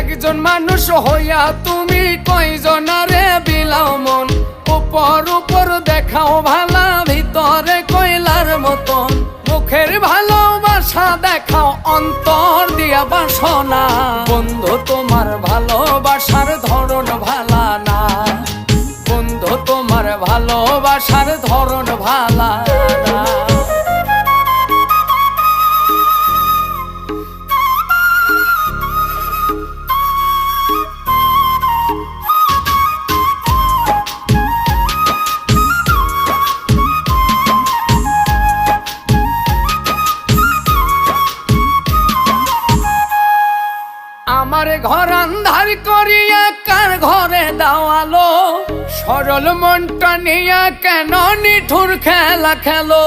একজন মানুষ হইয়া তুমি কয়জনারে বিলাও মন, উপর উপর দেখাও ভালা, ভিতরে কয়লার মতন। মুখের ভালোবাসা দেখাও, অন্তর দিয়া বাসনা। বন্ধু তোমার ভালোবাসার ধরন ভালা না, বন্ধু তোমার ভালোবাসার ধরন ভালা না। আমার ঘর আন্ধার করিয়া কার ঘরে দাওয়ালো, সরল মনটা নিয়া কেন নিঠুর খেলা খেলো।